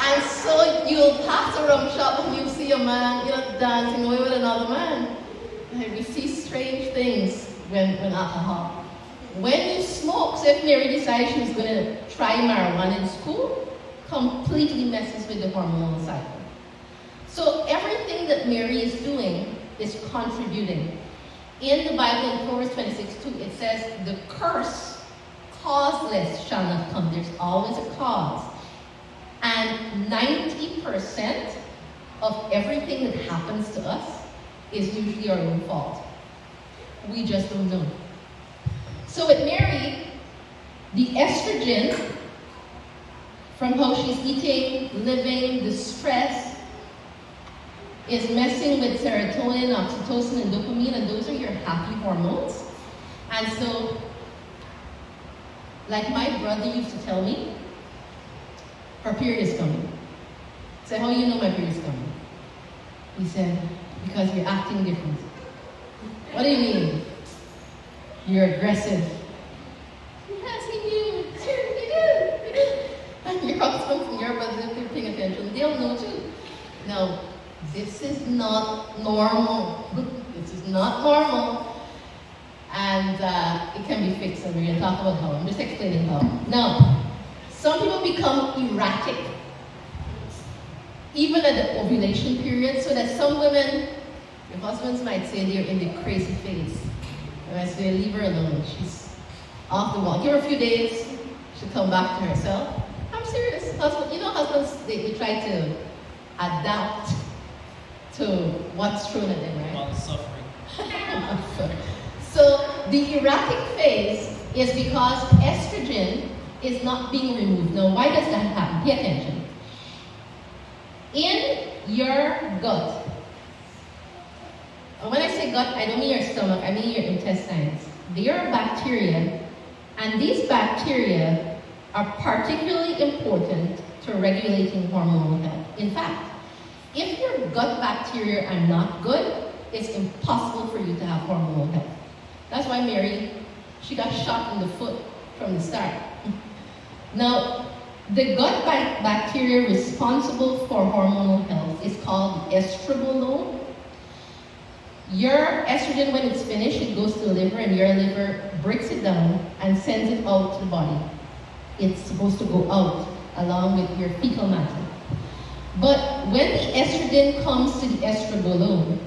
And so you'll pass a rum shop and you'll see a man, dancing away with another man. And we see strange things when alcohol. When you smoke, so if Mary decided she was going to try marijuana in school, completely messes with the hormonal cycle. So everything that Mary is doing is contributing. In the Bible, in Proverbs 26:2, it says, "The curse causeless shall not come." There's always a cause. And 90% of everything that happens to us is usually our own fault. We just don't know. So with Mary, the estrogen from how she's eating, living, the stress is messing with serotonin, oxytocin, and dopamine, and those are your happy hormones. And so, like my brother used to tell me, her period is coming. I said, "How do you know my period is coming?" He said, "Because you're acting different." "What do you mean?" "You're aggressive." Yes, he knew. Sure, he did. And your husband and your brother, if they're paying attention, they'll know too. Now, this is not normal. This is not normal. And it can be fixed, and we're going to talk about how. I'm just explaining how. Now, some people become erratic, even at the ovulation period, so that some women, your husbands might say they're in the crazy phase. And I say, leave her alone. She's off the wall. Give her a few days, she'll come back to herself. I'm serious. Husbands, they try to adapt to what's thrown at them, right? While suffering. So the erratic phase is because estrogen is not being removed. Now, why does that happen? Pay attention. In your gut, and when I say gut, I don't mean your stomach, I mean your intestines. There are bacteria, and these bacteria are particularly important to regulating hormonal health. In fact, if your gut bacteria are not good, it's impossible for you to have hormonal health. That's why Mary, she got shot in the foot from the start. Now, the gut bacteria responsible for hormonal health is called estrobolome. Your estrogen, when it's finished, it goes to the liver, and your liver breaks it down and sends it out to the body. It's supposed to go out along with your fecal matter. But when the estrogen comes to the estrobolome,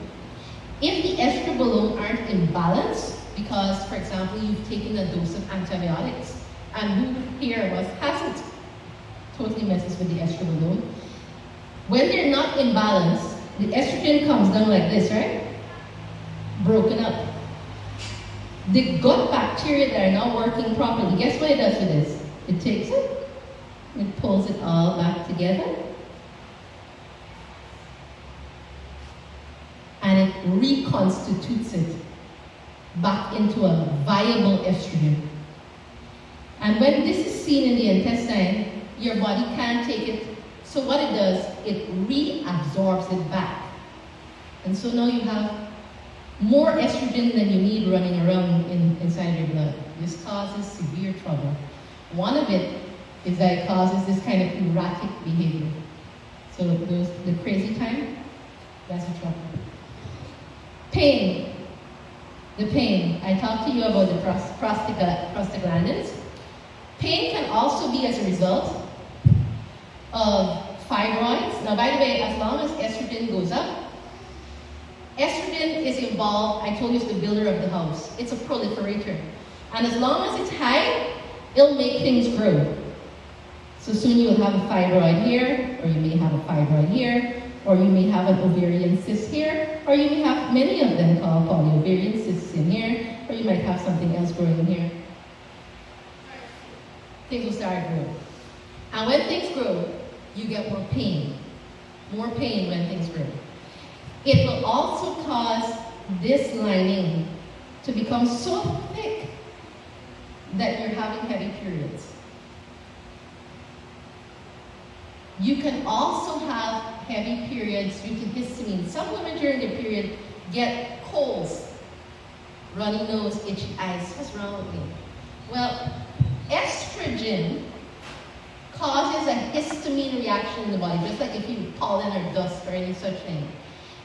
if the estrobolome aren't in balance, because, for example, you've taken a dose of antibiotics and who here of us hasn't, totally messes with the estrogen hormone. When they're not in balance, the estrogen comes down like this, right? Broken up. The gut bacteria that are not working properly, guess what it does with this? It takes it pulls it all back together, and it reconstitutes it back into a viable estrogen. And when this is seen in the intestine, your body can't take it. So what it does, it reabsorbs it back. And so now you have more estrogen than you need running around inside your blood. This causes severe trouble. One of it is that it causes this kind of erratic behavior. So the crazy time, that's the trouble. Pain. The pain. I talked to you about the prostaglandins. Pain can also be as a result of fibroids. Now, by the way, as long as estrogen goes up, estrogen is involved, I told you, it's the builder of the house. It's a proliferator. And as long as it's high, it'll make things grow. So soon you'll have a fibroid here, or you may have a fibroid here, or you may have an ovarian cyst here, or you may have many of them called polyovarian cysts in here, or you might have something else growing in here. Things will start growing. And when things grow, you get more pain. More pain when things grow. It will also cause this lining to become so thick that you're having heavy periods. You can also have heavy periods due to histamine. Some women during their period get colds, runny nose, itchy eyes. What's wrong with me? Well, estrogen causes a histamine reaction in the body, just like if you pollen or dust or any such thing.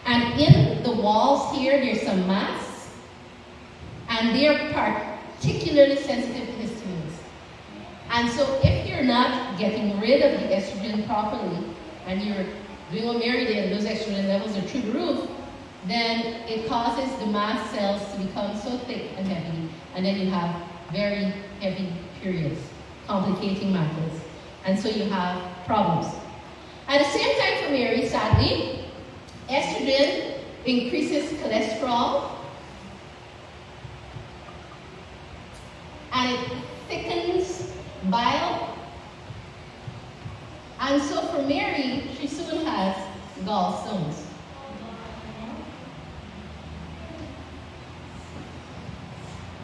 And in the walls here, there's some mass, and they're particularly sensitive to histamines. And so if you're not getting rid of the estrogen properly, and you're doing what Mary did, and those estrogen levels are through the roof, then it causes the mast cells to become so thick and heavy, and then you have very heavy periods, complicating matters. And so you have problems. At the same time for Mary, sadly, estrogen increases cholesterol, and it thickens bile. And so for Mary, she soon has gallstones.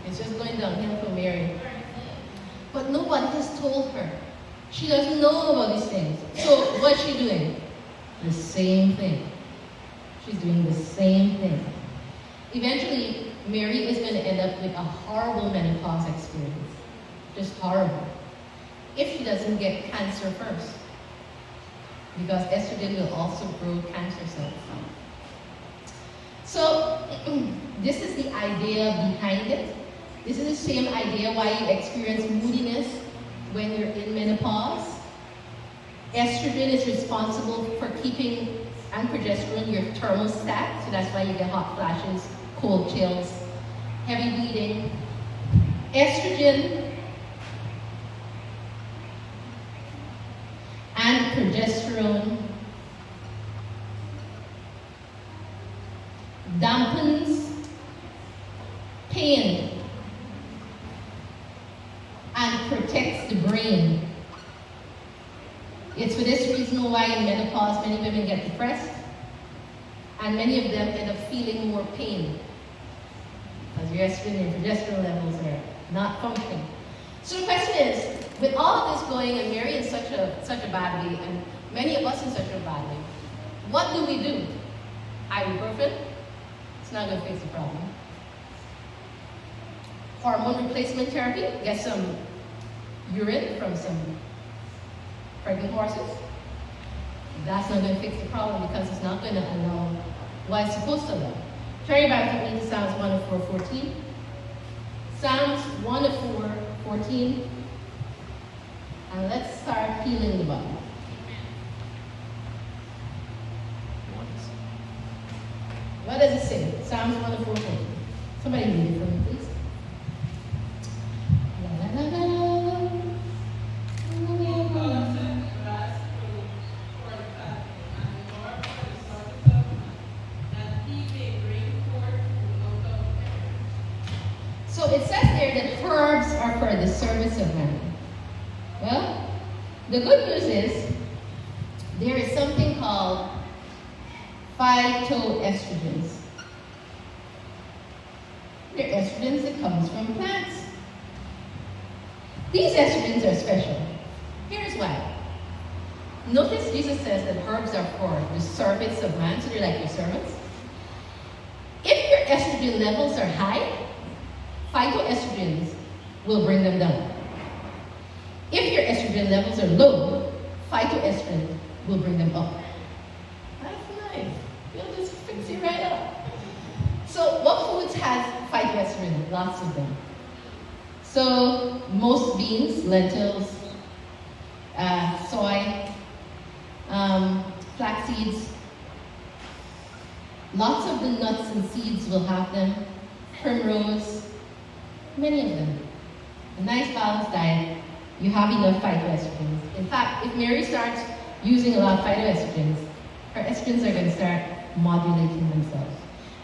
It's just going downhill for Mary. But nobody has told her. She doesn't know about these things. So what's she doing? The same thing. She's doing the same thing. Eventually, Mary is going to end up with a horrible menopause experience. Just horrible. If she doesn't get cancer first. Because estrogen will also grow cancer cells. So, this is the idea behind it. This is the same idea why you experience moodiness when you're in menopause. Estrogen is responsible for keeping, and progesterone, your thermostat, so that's why you get hot flashes, cold chills, heavy bleeding. Estrogen and progesterone dampens pain and protects the brain. It's for this reason why in menopause many women get depressed, and many of them end up feeling more pain because your estrogen and progesterone levels are not functioning. So the question is, with all of this going, and Mary in such a bad way, and many of us in such a bad way, what do we do? Ibuprofen? It's not going to fix the problem. Hormone replacement therapy? Get some urine from some pregnant horses? That's not going to fix the problem because it's not going to allow what it's supposed to allow. Turn back with me to Psalms 104:14. Psalms 104:14. And let's start healing the body. What does it say? Psalms 104:14. Somebody read it for me, please. La, la, la, la. Well, the good news is there is something called phytoestrogens. They're estrogens that comes from plants. These estrogens are special. Here's why. Notice Jesus says that herbs are for the service of man, so they're like your servants. If your estrogen levels are high, phytoestrogens will bring them down. If your estrogen levels are low, phytoestrogens will bring them up. That's nice. It'll just fix you right up. So what foods has phytoestrogen? Lots of them. So most beans, lentils, soy, flax seeds. Lots of the nuts and seeds will have them. Primrose, many of them. A nice balanced diet, you have enough phytoestrogens. In fact, if Mary starts using a lot of phytoestrogens, her estrogens are going to start modulating themselves.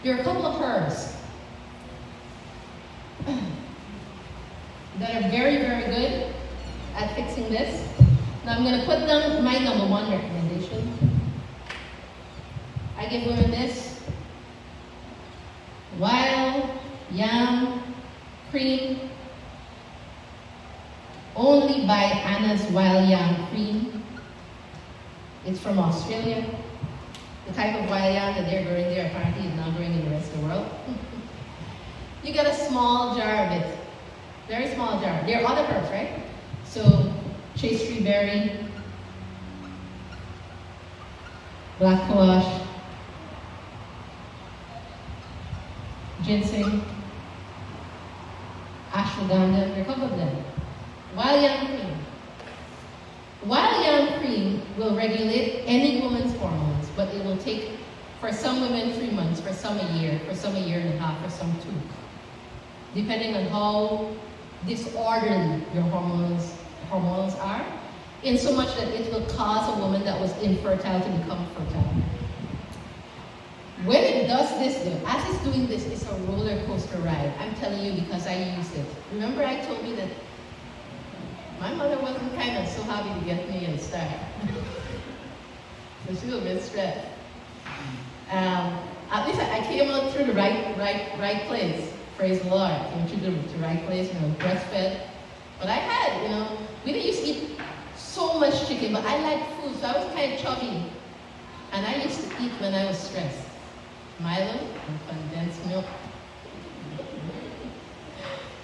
There are a couple of herbs that are very, very good at fixing this. Now I'm going to put down my number one recommendation. I give women this wild yam cream. Only buy Anna's wild yam cream. It's from Australia. The type of wild yam that they're growing there apparently is not growing in the rest of the world. You get a small jar of it. Very small jar. There are other herbs, right? So, chastery berry, black cohosh, ginseng, ashwagandha, there are a couple of them. Wild yam cream. Wild yam cream will regulate any woman's hormones, but it will take, for some women, 3 months, for some a year, for some a year and a half, for some 2. Depending on how disorderly your hormones are, in so much that it will cause a woman that was infertile to become fertile. When it does this though, as it's doing this, it's a roller coaster ride. I'm telling you because I used it. Remember I told you that my mother wasn't kind of so happy to get me in start. So she was a bit stressed. At least I came out through the right place. Praise the Lord. Came through the right place, breastfed. But I had, we didn't used to eat so much chicken, but I liked food, so I was kind of chubby. And I used to eat when I was stressed. Milo and condensed milk.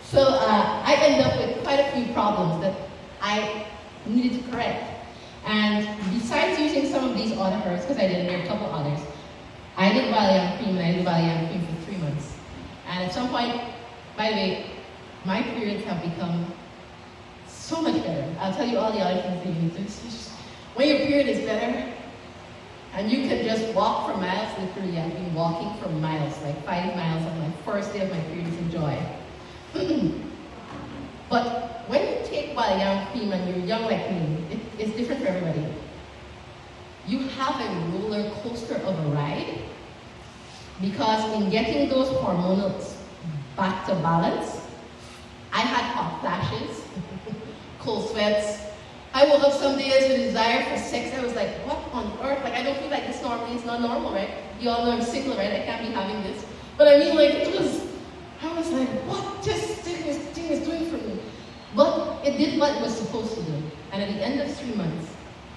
So I ended up with quite a few problems that I needed to correct. And besides using some of these other herbs, because I did, there are a couple others, I did wild yam cream, and I did wild yam cream for 3 months. And at some point, by the way, my periods have become so much better. I'll tell you all the other things that you need to do. When your period is better, and you can just walk for miles, literally I've been walking for miles, like 5 miles on my first day of my period. It's a joy. But when you take wild yam cream and you're young like me, it's different for everybody. You have a roller coaster of a ride, because in getting those hormonals back to balance, I had hot flashes, cold sweats. I woke up some days with a desire for sex. I was like, what on earth? Like, I don't feel like this normally. It's not normal, right? You all know I'm single, right? I can't be having this. But I mean, like, I was like, what this thing is doing for me? But it did what it was supposed to do. And at the end of 3 months,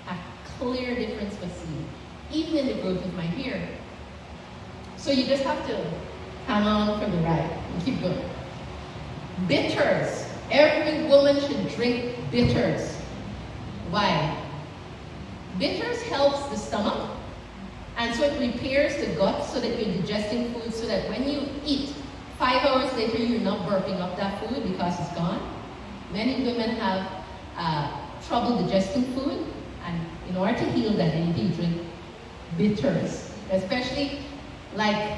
a clear difference was seen, even in the growth of my hair. So you just have to hang on for the ride and keep going. Bitters. Every woman should drink bitters. Why? Bitters helps the stomach, and so it repairs the gut so that you're digesting food, so that when you eat, 5 hours later you're not burping up that food because it's gone. Many women have trouble digesting food, and in order to heal that, they need to drink bitters, especially like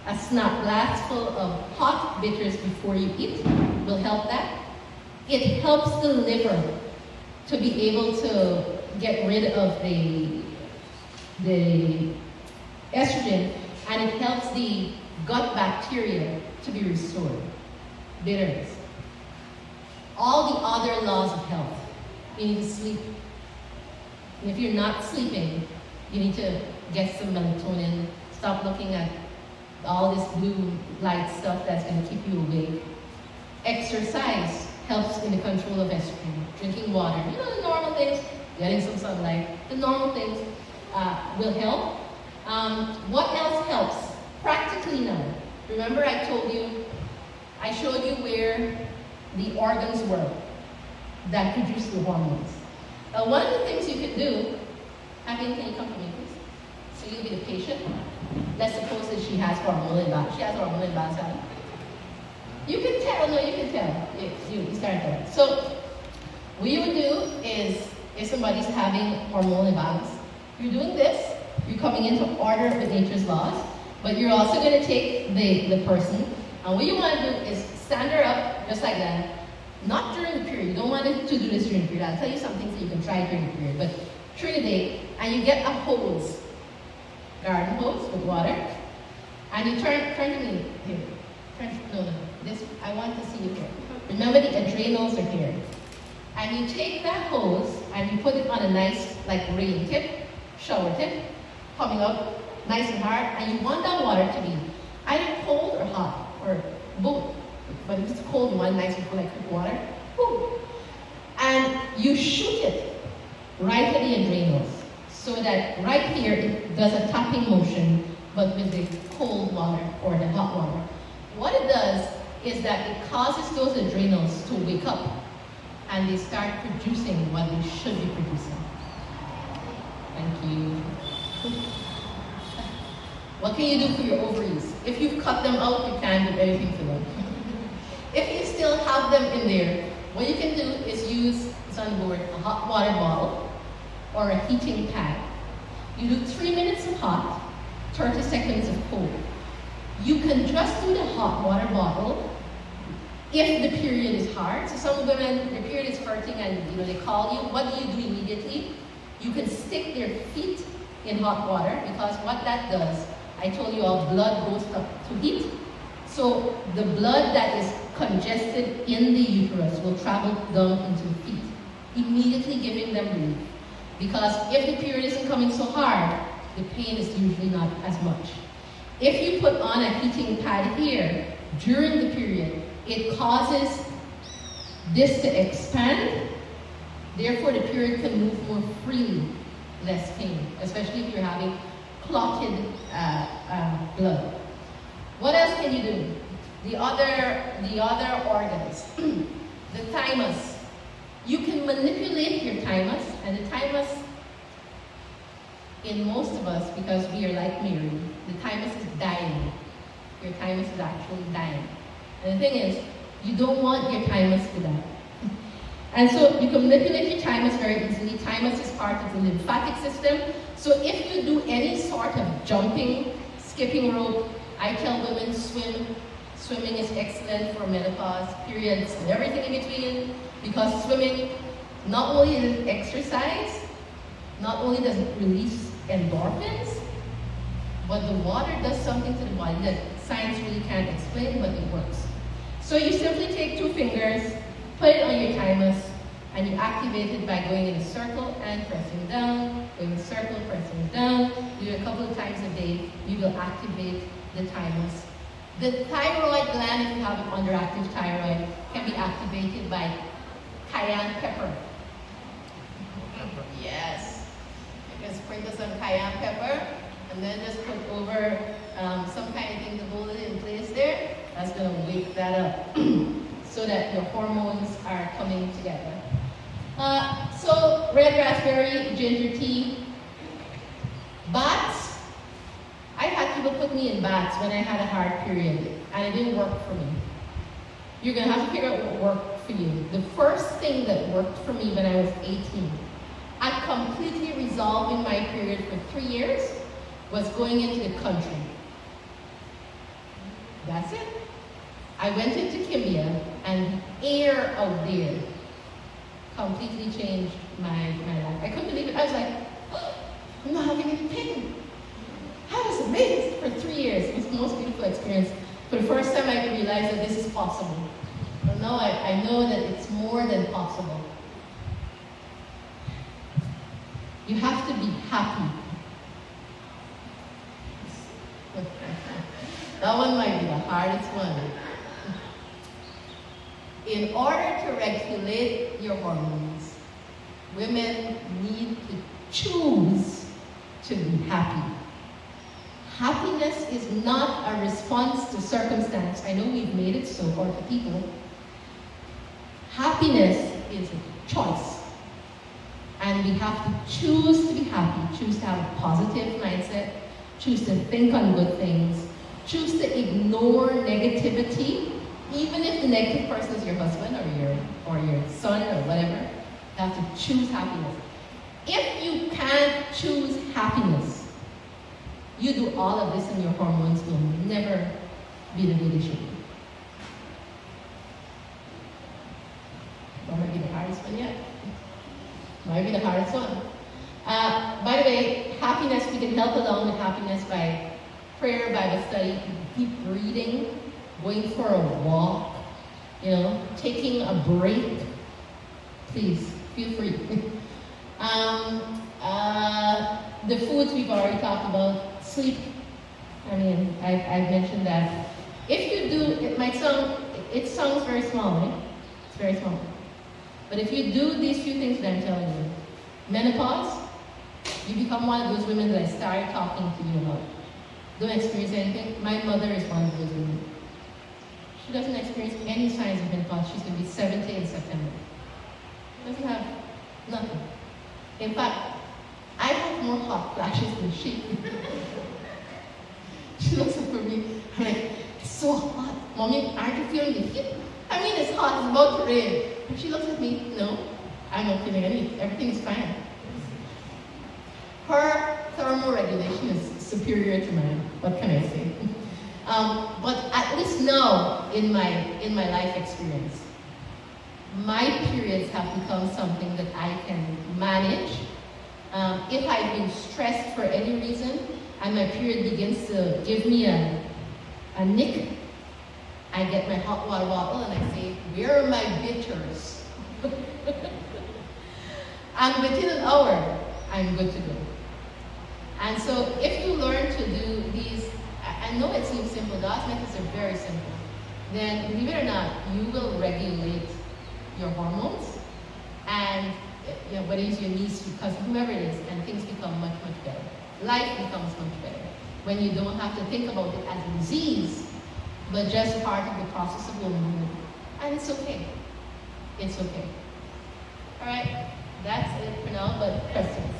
a snap glass full of hot bitters before you eat will help that. It helps the liver to be able to get rid of the estrogen, and it helps the gut bacteria to be restored. Bitters. All the other laws of health you need to sleep. And if you're not sleeping, you need to get some melatonin. Stop looking at all this blue light stuff that's going to keep you awake. Exercise helps in the control of estrogen. Drinking water, you know, the normal things, getting some sunlight, the normal things will help. What else helps? Practically now. Remember I told you, I showed you where the organs were that produce the hormones. One of the things you can do, Abby, can you come to me please? So you'll be the patient. Let's suppose that she has hormonal imbalance. She has hormonal imbalance. Abby. You can tell, no, you can tell. You start there. So what you would do is, if somebody's having hormonal imbalance, you're doing this, you're coming into order with nature's laws, but you're also going to take the person, and what you want to do is stand her up, just like that, not during the period. You don't want to do this during the period. I'll tell you something so you can try it during the period, but through the day, and you get a hose, garden hose with water, and you turn to me here. No, this, I want to see you here. Remember the adrenals are here. And you take that hose and you put it on a nice, like rain tip, shower tip, coming up nice and hard, and you want that water to be either cold or hot, or both. But if it's cold, you want nice and cool, like quick water. Woo. And you shoot it right at the adrenals, so that right here it does a tapping motion, but with the cold water or the hot water. What it does is that it causes those adrenals to wake up, and they start producing what they should be producing. Thank you. What can you do for your ovaries? If you've cut them out, you can't do anything for them. If you still have them in there, what you can do is use, it's on the board, a hot water bottle or a heating pad. You do 3 minutes of hot, 30 seconds of cold. You can just do the hot water bottle if the period is hard. So some women, their period is hurting and they call you. What do you do immediately? You can stick their feet in hot water, because what that does, I told you all blood goes up to heat. So the blood that is congested in the uterus will travel down into the feet, immediately giving them relief. Because if the period isn't coming so hard, the pain is usually not as much. If you put on a heating pad here during the period, it causes this to expand. Therefore, the period can move more freely, less pain, especially if you're having clotted blood. What else can you do? The other organs. The thymus. You can manipulate your thymus, and the thymus, in most of us, because we are like Mary, the thymus is dying. Your thymus is actually dying. And the thing is, you don't want your thymus to die. And so you can manipulate your thymus very easily. Thymus is part of the lymphatic system. So if you do any sort of jumping, skipping rope, I tell women swim. Swimming is excellent for menopause, periods, and everything in between, because swimming, not only is it exercise, not only does it release endorphins, but the water does something to the body that science really can't explain, but it works. So you simply take 2 fingers, put it on your thymus, and you activate it by going in a circle and pressing down, going in a circle, pressing down. Do it a couple of times a day. You will activate the thymus. The thyroid gland, if you have an underactive thyroid, can be activated by cayenne pepper. Yes. You can sprinkle some cayenne pepper, and then just put over some kind of thing to hold it in place there. That's going to wake that up so that your hormones are coming together. So red raspberry, ginger tea, baths. I've had people put me in baths when I had a hard period, and it didn't work for me. You're going to have to figure out what worked for you. The first thing that worked for me when I was 18, at completely resolving my period for 3 years, was going into the country. That's it. I went into Kimbia, and the air out there completely changed my life. I couldn't believe it. I was like, oh, I'm not having any pain. I was amazed for 3 years. It was the most beautiful experience. For the first time, I realized that this is possible. But now I know that it's more than possible. You have to be happy. That one might be the hardest one. In order to regulate your hormones, women need to choose to be happy. Happiness is not a response to circumstance. I know we've made it so for the people. Happiness is a choice. And we have to choose to be happy, choose to have a positive mindset, choose to think on good things, choose to ignore negativity, even if the negative person is your husband or your son or whatever. You have to choose happiness. If you can't choose happiness, you do all of this and your hormones will never be the way they should be. That might be the hardest one yet. Might be the hardest one. By the way, happiness, we can help along with happiness by prayer, Bible study, deep breathing, going for a walk, taking a break. Please, feel free. The foods we've already talked about, sleep. I mean, I've mentioned that. If you do, it sounds very small, right? It's very small. But if you do these few things that I'm telling you, menopause, you become one of those women that I started talking to you about. Don't experience anything. My mother is one of those women. She doesn't experience any signs of menopause. She's going to be 70 in September. Doesn't have nothing. In fact, I have more hot flashes than she. She looks up at me, I'm like, it's so hot. Mommy, aren't you feeling the heat? I mean, it's hot, it's about to rain. And she looks at me, no, I'm not feeling anything. Everything's fine. Her thermoregulation is superior to mine. What can I say? But at least now, in my life experience, my periods have become something that I can manage. If I've been stressed for any reason, and my period begins to give me a nick, I get my hot water bottle and I say, where are my bitters? And within an hour, I'm good to go. And so if you learn to do these, I know it seems simple, God's methods are very simple, then believe it or not, you will regulate your hormones, and whether it's your niece, cousin, whoever it is, and things become much, much better. Life becomes much better when you don't have to think about it as a disease, but just part of the process of womanhood. And it's okay. It's okay. All right, that's it for now, but questions?